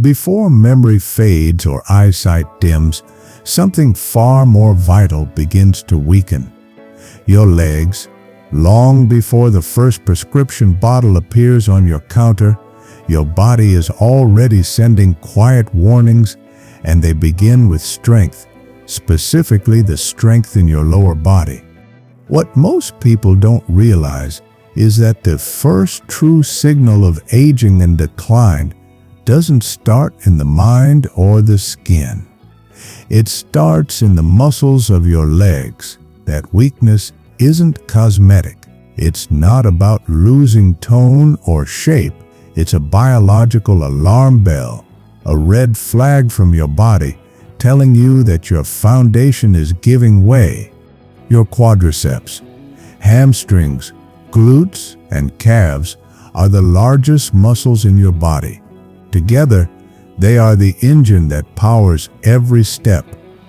Before memory fades or eyesight dims, something far more vital begins to weaken. Your legs. Long before the first prescription bottle appears on your counter, your body is already sending quiet warnings, and they begin with strength, specifically the strength in your lower body. What most people don't realize is that the first true signal of aging and decline doesn't start in the mind or the skin. It starts in the muscles of your legs. That weakness isn't cosmetic. It's not about losing tone or shape. It's a biological alarm bell, a red flag from your body telling you that your foundation is giving way. Your quadriceps, hamstrings, glutes, and calves are the largest muscles in your body. Together, they are the engine that powers every step,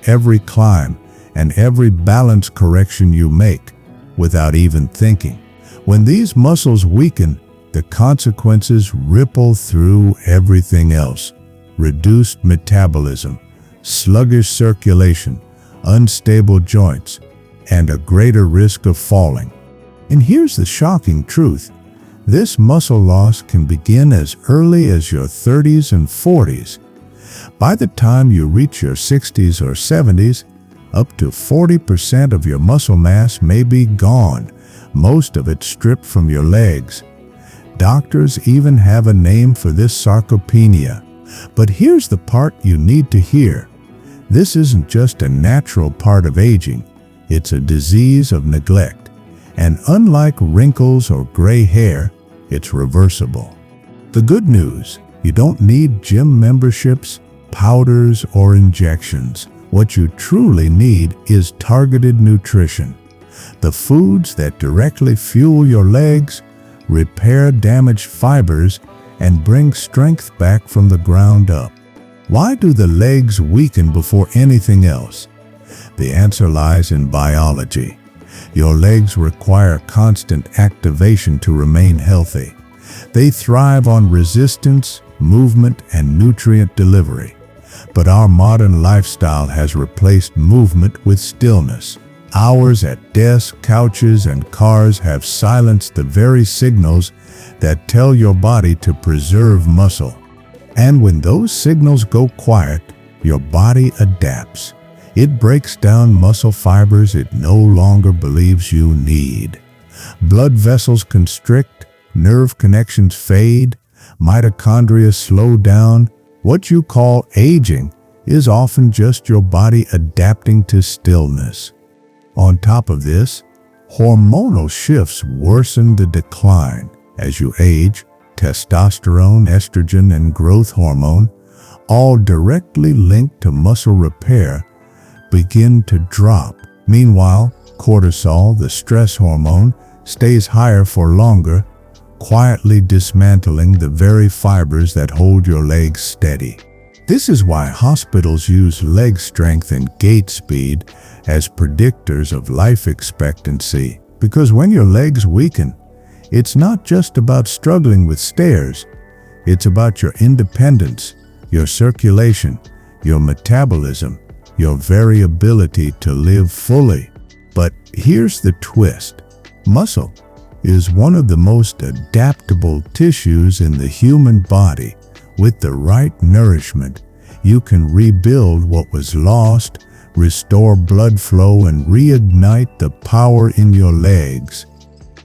every climb, and every balance correction you make without even thinking. When these muscles weaken, the consequences ripple through everything else. Reduced metabolism, sluggish circulation, unstable joints, and a greater risk of falling. And here's the shocking truth. This muscle loss can begin as early as your 30s and 40s. By the time you reach your 60s or 70s, up to 40% of your muscle mass may be gone, most of it stripped from your legs. Doctors even have a name for this sarcopenia. But here's the part you need to hear. This isn't just a natural part of aging. It's a disease of neglect. And unlike wrinkles or gray hair, it's reversible. The good news, you don't need gym memberships, powders, or injections. What you truly need is targeted nutrition. The foods that directly fuel your legs, repair damaged fibers, and bring strength back from the ground up. Why do the legs weaken before anything else? The answer lies in biology. Your legs require constant activation to remain healthy. They thrive on resistance, movement, and nutrient delivery. But our modern lifestyle has replaced movement with stillness. Hours at desks, couches, and cars have silenced the very signals that tell your body to preserve muscle. And when those signals go quiet, your body adapts. It breaks down muscle fibers it no longer believes you need. Blood vessels constrict, nerve connections fade, mitochondria slow down. What you call aging is often just your body adapting to stillness. On top of this, hormonal shifts worsen the decline. As you age, testosterone, estrogen, and growth hormone, all directly linked to muscle repair, begin to drop. Meanwhile, cortisol, the stress hormone, stays higher for longer, quietly dismantling the very fibers that hold your legs steady. This is why hospitals use leg strength and gait speed as predictors of life expectancy. Because when your legs weaken, it's not just about struggling with stairs. It's about your independence, your circulation, your metabolism, your very ability to live fully. But here's the twist. Muscle is one of the most adaptable tissues in the human body. With the right nourishment, you can rebuild what was lost, restore blood flow, and reignite the power in your legs.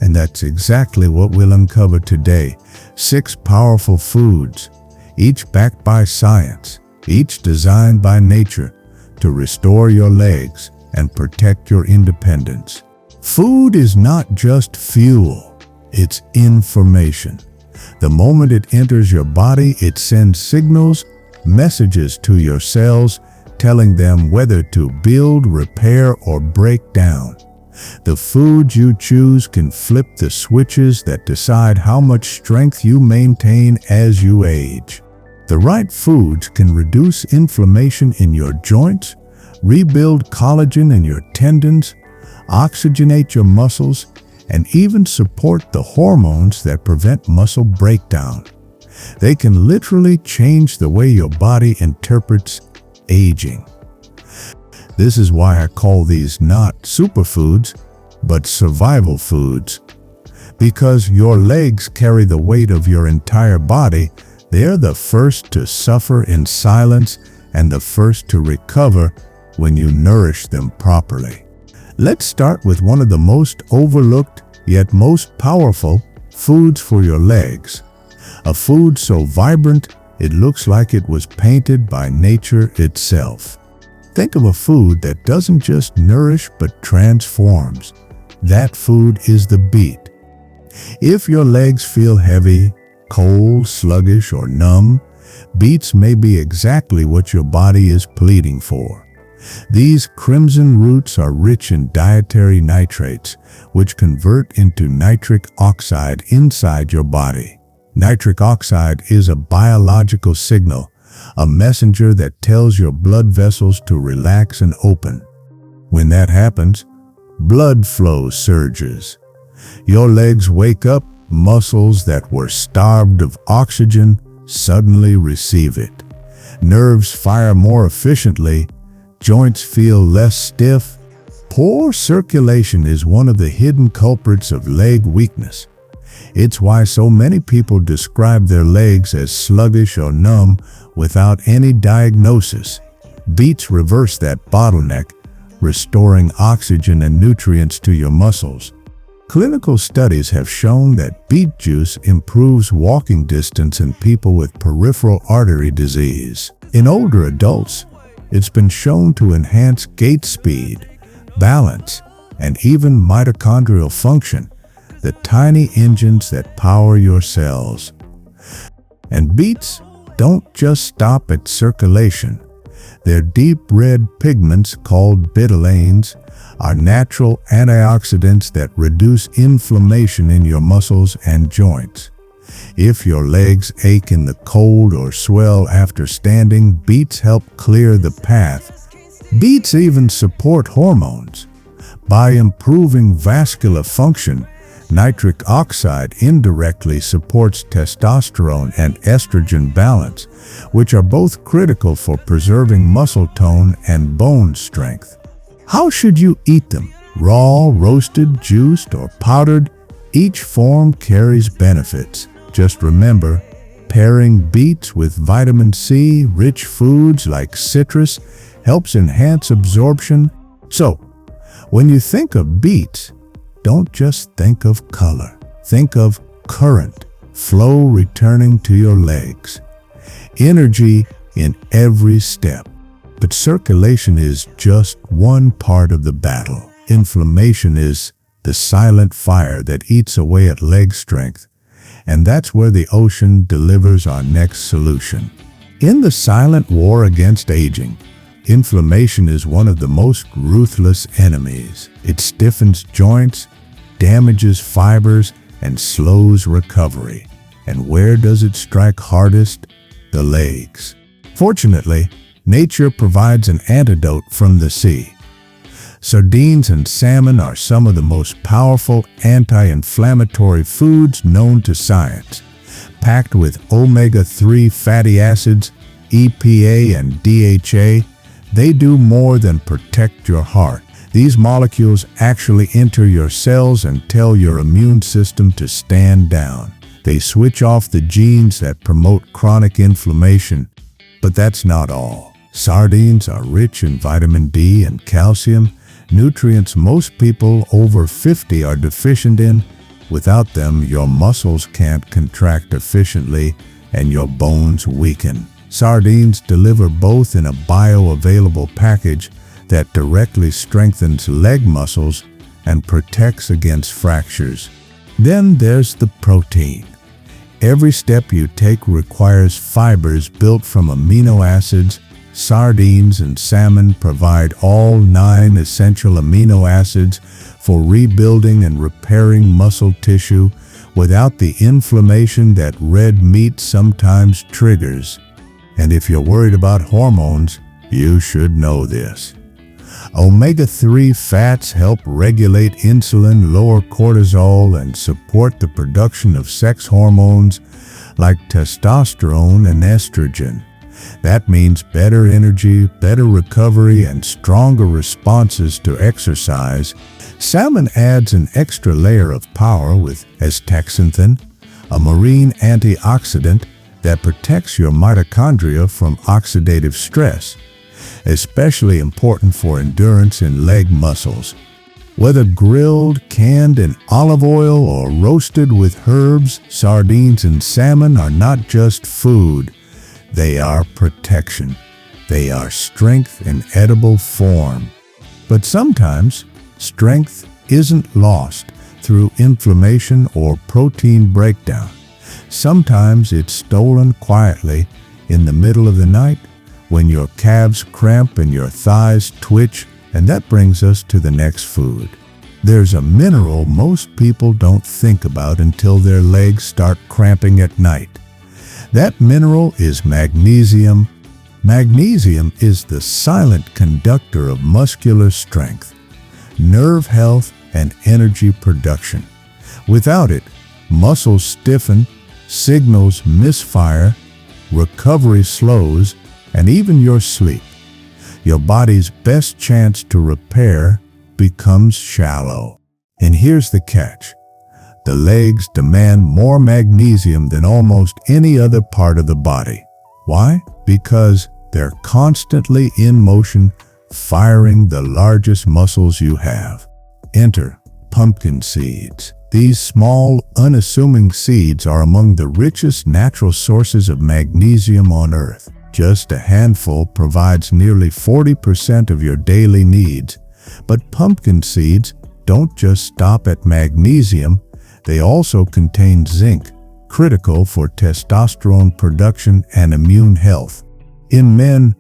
And that's exactly what we'll uncover today. 6 powerful foods, each backed by science, each designed by nature to restore your legs and protect your independence. Food is not just fuel, it's information. The moment it enters your body, it sends signals, messages to your cells, telling them whether to build, repair, or break down. The foods you choose can flip the switches that decide how much strength you maintain as you age. The right foods can reduce inflammation in your joints, rebuild collagen in your tendons, oxygenate your muscles, and even support the hormones that prevent muscle breakdown. They can literally change the way your body interprets aging. This is why I call these not superfoods, but survival foods. Because your legs carry the weight of your entire body, they're the first to suffer in silence and the first to recover when you nourish them properly. Let's start with one of the most overlooked yet most powerful foods for your legs. A food so vibrant it looks like it was painted by nature itself. Think of a food that doesn't just nourish but transforms. That food is the beet. If your legs feel heavy, cold, sluggish, or numb, beets may be exactly what your body is pleading for. These crimson roots are rich in dietary nitrates, which convert into nitric oxide inside your body. Nitric oxide is a biological signal, a messenger that tells your blood vessels to relax and open. When that happens, blood flow surges. Your legs wake up, muscles that were starved of oxygen suddenly receive it. Nerves fire more efficiently, joints feel less stiff. Poor circulation is one of the hidden culprits of leg weakness. It's why so many people describe their legs as sluggish or numb without any diagnosis. Beets reverse that bottleneck, restoring oxygen and nutrients to your muscles. Clinical studies have shown that beet juice improves walking distance in people with peripheral artery disease. In older adults, it's been shown to enhance gait speed, balance, and even mitochondrial function, the tiny engines that power your cells. And beets don't just stop at circulation. Their deep red pigments, called betalains, are natural antioxidants that reduce inflammation in your muscles and joints. If your legs ache in the cold or swell after standing, beets help clear the path. Beets even support hormones. By improving vascular function, nitric oxide indirectly supports testosterone and estrogen balance, which are both critical for preserving muscle tone and bone strength. How should you eat them? Raw, roasted, juiced, or powdered? Each form carries benefits. Just remember, pairing beets with vitamin C-rich foods like citrus helps enhance absorption. So, when you think of beets, don't just think of color. Think of current, flow returning to your legs. Energy in every step. But circulation is just one part of the battle. Inflammation is the silent fire that eats away at leg strength. And that's where the ocean delivers our next solution. In the silent war against aging, inflammation is one of the most ruthless enemies. It stiffens joints, damages fibers, and slows recovery. And where does it strike hardest? The legs. Fortunately, nature provides an antidote from the sea. Sardines and salmon are some of the most powerful anti-inflammatory foods known to science. Packed with omega-3 fatty acids, EPA and DHA, they do more than protect your heart. These molecules actually enter your cells and tell your immune system to stand down. They switch off the genes that promote chronic inflammation. But that's not all. Sardines are rich in vitamin D and calcium, nutrients most people over 50 are deficient in. Without them, your muscles can't contract efficiently and your bones weaken. Sardines deliver both in a bioavailable package that directly strengthens leg muscles and protects against fractures. Then there's the protein. Every step you take requires fibers built from amino acids. Sardines and salmon provide all 9 essential amino acids for rebuilding and repairing muscle tissue without the inflammation that red meat sometimes triggers. And if you're worried about hormones, you should know this. Omega-3 fats help regulate insulin, lower cortisol, and support the production of sex hormones like testosterone and estrogen. That means better energy, better recovery, and stronger responses to exercise. Salmon adds an extra layer of power with astaxanthin, a marine antioxidant that protects your mitochondria from oxidative stress, especially important for endurance in leg muscles. Whether grilled, canned in olive oil, or roasted with herbs, sardines and salmon are not just food. They are protection. They are strength in edible form. But sometimes, strength isn't lost through inflammation or protein breakdown. Sometimes it's stolen quietly in the middle of the night when your calves cramp and your thighs twitch. And that brings us to the next food. There's a mineral most people don't think about until their legs start cramping at night. That mineral is magnesium. Magnesium is the silent conductor of muscular strength, nerve health, and energy production. Without it, muscles stiffen, signals misfire, recovery slows, and even your sleep, your body's best chance to repair, becomes shallow. And here's the catch. The legs demand more magnesium than almost any other part of the body. Why? Because they're constantly in motion, firing the largest muscles you have. Enter pumpkin seeds. These small, unassuming seeds are among the richest natural sources of magnesium on Earth. Just a handful provides nearly 40% of your daily needs. But pumpkin seeds don't just stop at magnesium. They also contain zinc, critical for testosterone production and immune health. In men,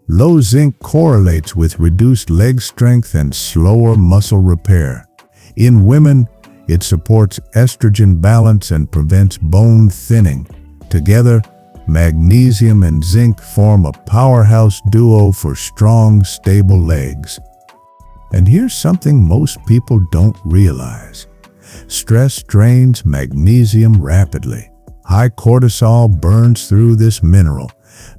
low zinc correlates with reduced leg strength and slower muscle repair. In women, it supports estrogen balance and prevents bone thinning. Together, magnesium and zinc form a powerhouse duo for strong, stable legs. And here's something most people don't realize. Stress drains magnesium rapidly. High cortisol burns through this mineral,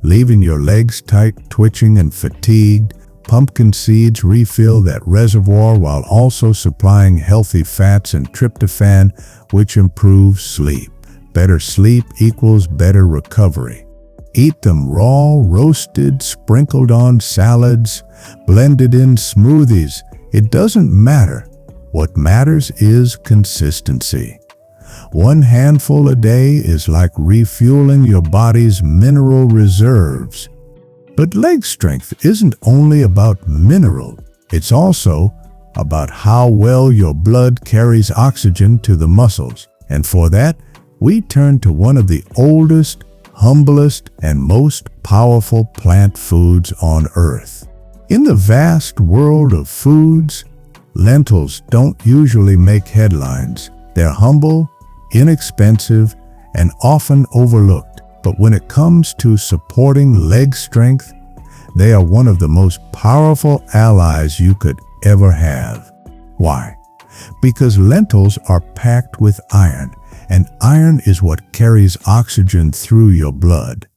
leaving your legs tight, twitching, and fatigued. Pumpkin seeds refill that reservoir while also supplying healthy fats and tryptophan, which improves sleep. Better sleep equals better recovery. Eat them raw, roasted, sprinkled on salads, blended in smoothies. It doesn't matter. What matters is consistency. One handful a day is like refueling your body's mineral reserves. But leg strength isn't only about mineral. It's also about how well your blood carries oxygen to the muscles. And for that, we turn to one of the oldest, humblest, and most powerful plant foods on Earth. In the vast world of foods, lentils don't usually make headlines. They're humble, inexpensive, and often overlooked. But when it comes to supporting leg strength, they are one of the most powerful allies you could ever have. Why? Because lentils are packed with iron, and iron is what carries oxygen through your blood.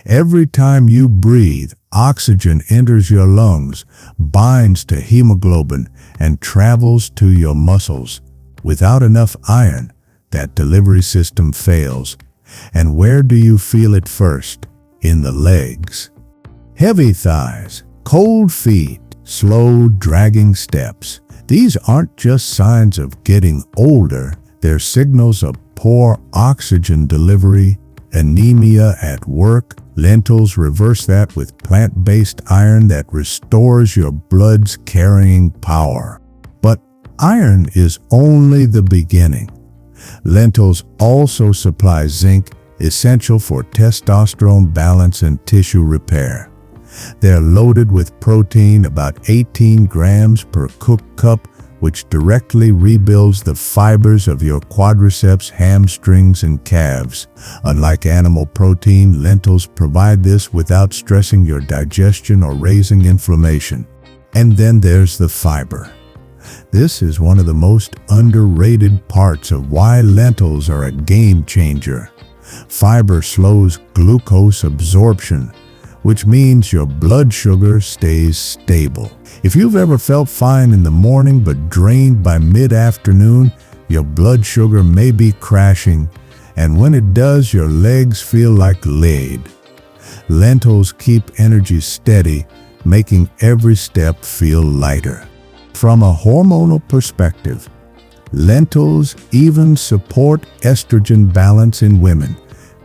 Every time you breathe, oxygen enters your lungs, binds to hemoglobin, and travels to your muscles. Without enough iron, that delivery system fails. And where do you feel it first? In the legs. Heavy thighs, cold feet, slow, dragging steps. These aren't just signs of getting older. They're signals of poor oxygen delivery, anemia at work. Lentils reverse that with plant-based iron that restores your blood's carrying power. But iron is only the beginning. Lentils also supply zinc, essential for testosterone balance and tissue repair. They're loaded with protein, about 18 grams per cooked cup, which directly rebuilds the fibers of your quadriceps, hamstrings, and calves. Unlike animal protein, lentils provide this without stressing your digestion or raising inflammation. And then there's the fiber. This is one of the most underrated parts of why lentils are a game changer. Fiber slows glucose absorption, which means your blood sugar stays stable. If you've ever felt fine in the morning but drained by mid-afternoon, your blood sugar may be crashing, and when it does, your legs feel like lead. Lentils keep energy steady, making every step feel lighter. From a hormonal perspective, lentils even support estrogen balance in women,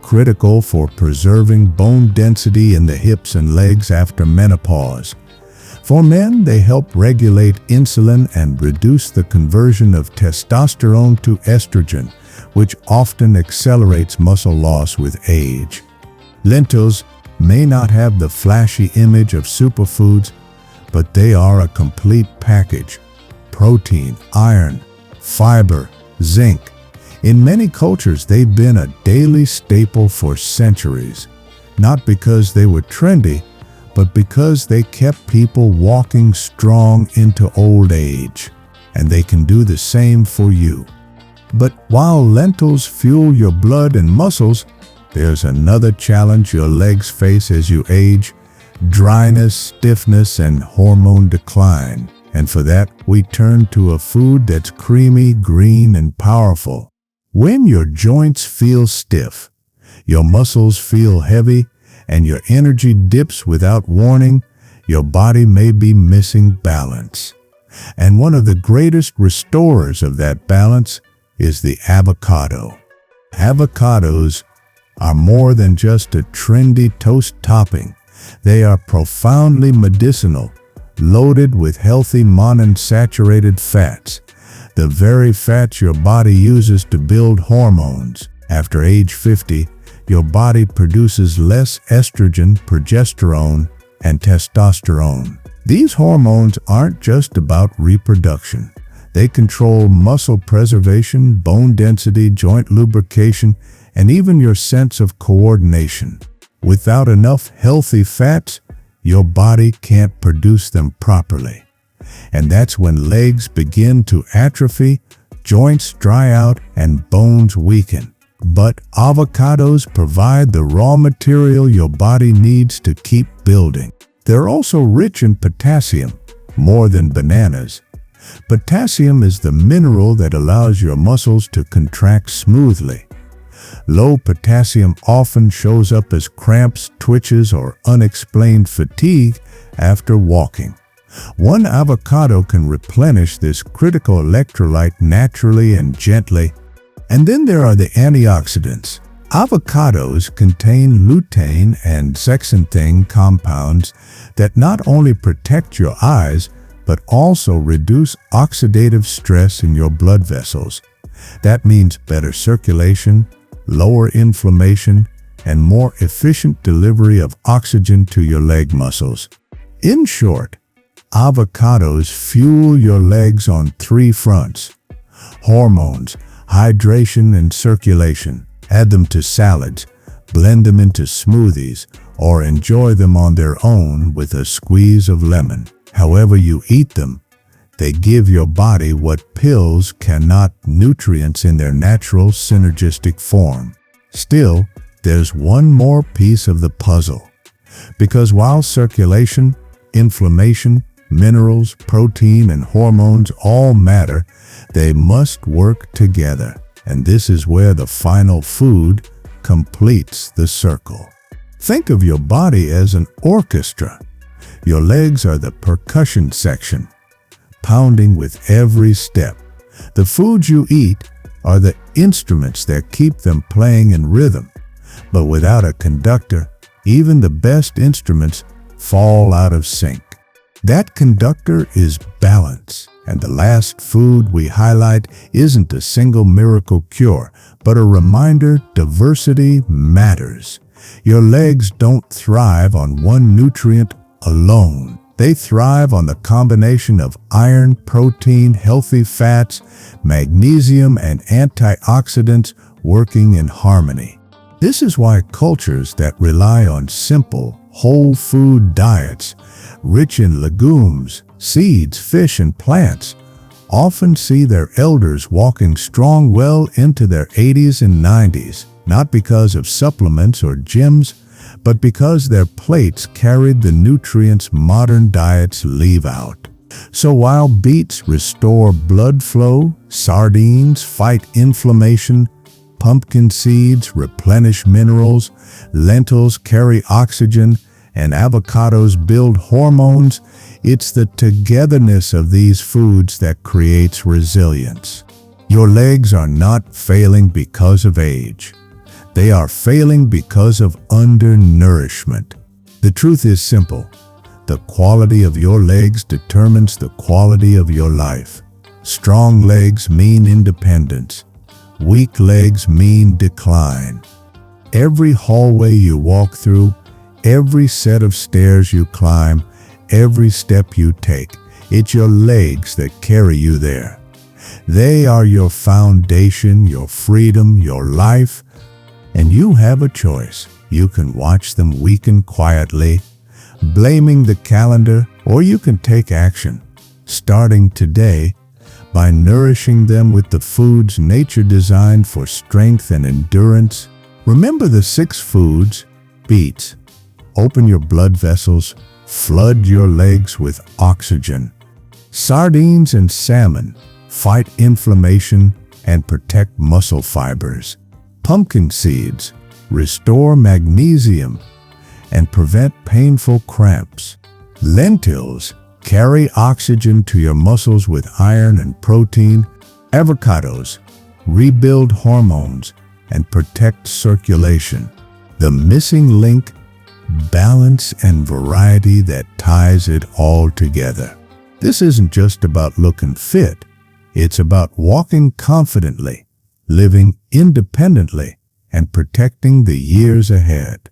critical for preserving bone density in the hips and legs after menopause. For men, they help regulate insulin and reduce the conversion of testosterone to estrogen, which often accelerates muscle loss with age. Lentils may not have the flashy image of superfoods, but they are a complete package: protein, iron, fiber, zinc. In many cultures, they've been a daily staple for centuries, not because they were trendy, but because they kept people walking strong into old age. And they can do the same for you. But while lentils fuel your blood and muscles, there's another challenge your legs face as you age: dryness, stiffness, and hormone decline. And for that, we turn to a food that's creamy, green, and powerful. When your joints feel stiff, your muscles feel heavy, and your energy dips without warning, your body may be missing balance. And one of the greatest restorers of that balance is the avocado. Avocados are more than just a trendy toast topping. They are profoundly medicinal, loaded with healthy monounsaturated fats, the very fats your body uses to build hormones. After age 50, your body produces less estrogen, progesterone, and testosterone. These hormones aren't just about reproduction. They control muscle preservation, bone density, joint lubrication, and even your sense of coordination. Without enough healthy fats, your body can't produce them properly. And that's when legs begin to atrophy, joints dry out, and bones weaken. But avocados provide the raw material your body needs to keep building. They're also rich in potassium, more than bananas. Potassium is the mineral that allows your muscles to contract smoothly. Low potassium often shows up as cramps, twitches, or unexplained fatigue after walking. One avocado can replenish this critical electrolyte naturally and gently. And then there are the antioxidants. Avocados contain lutein and zeaxanthin compounds that not only protect your eyes, but also reduce oxidative stress in your blood vessels. That means better circulation, lower inflammation, and more efficient delivery of oxygen to your leg muscles. In short, avocados fuel your legs on 3 fronts: hormones, hydration, and circulation. Add them to salads, blend them into smoothies, or enjoy them on their own with a squeeze of lemon. However you eat them, they give your body what pills cannot: nutrients in their natural synergistic form. Still, there's one more piece of the puzzle. Because while circulation, inflammation, minerals, protein, and hormones all matter, they must work together. And this is where the final food completes the circle. Think of your body as an orchestra. Your legs are the percussion section, pounding with every step. The foods you eat are the instruments that keep them playing in rhythm. But without a conductor, even the best instruments fall out of sync. That conductor is balance. And the last food we highlight isn't a single miracle cure, but a reminder diversity matters. Your legs don't thrive on one nutrient alone. They thrive on the combination of iron, protein, healthy fats, magnesium, and antioxidants working in harmony. This is why cultures that rely on simple, whole food diets, rich in legumes, seeds, fish, and plants, often see their elders walking strong well into their 80s and 90s. not because of supplements or gyms, but because their plates carried the nutrients modern diets leave out. So while beets restore blood flow, sardines fight inflammation, pumpkin seeds replenish minerals, lentils carry oxygen, and avocados build hormones, it's the togetherness of these foods that creates resilience. Your legs are not failing because of age. They are failing because of undernourishment. The truth is simple. The quality of your legs determines the quality of your life. Strong legs mean independence. Weak legs mean decline. Every hallway you walk through, every set of stairs you climb, every step you take, it's your legs that carry you there. They are your foundation, your freedom, your life, and you have a choice. You can watch them weaken quietly, blaming the calendar, or you can take action, starting today, by nourishing them with the foods nature designed for strength and endurance. Remember the 6 foods: beets, open your blood vessels, flood your legs with oxygen. Sardines and salmon, fight inflammation and protect muscle fibers. Pumpkin seeds, restore magnesium and prevent painful cramps. Lentils, carry oxygen to your muscles with iron and protein. Avocados, rebuild hormones and protect circulation. The missing link, balance and variety that ties it all together. This isn't just about looking fit. It's about walking confidently, living independently, and protecting the years ahead.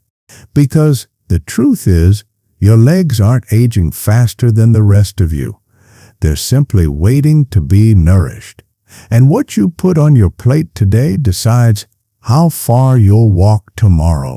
Because the truth is, your legs aren't aging faster than the rest of you. They're simply waiting to be nourished. And what you put on your plate today decides how far you'll walk tomorrow.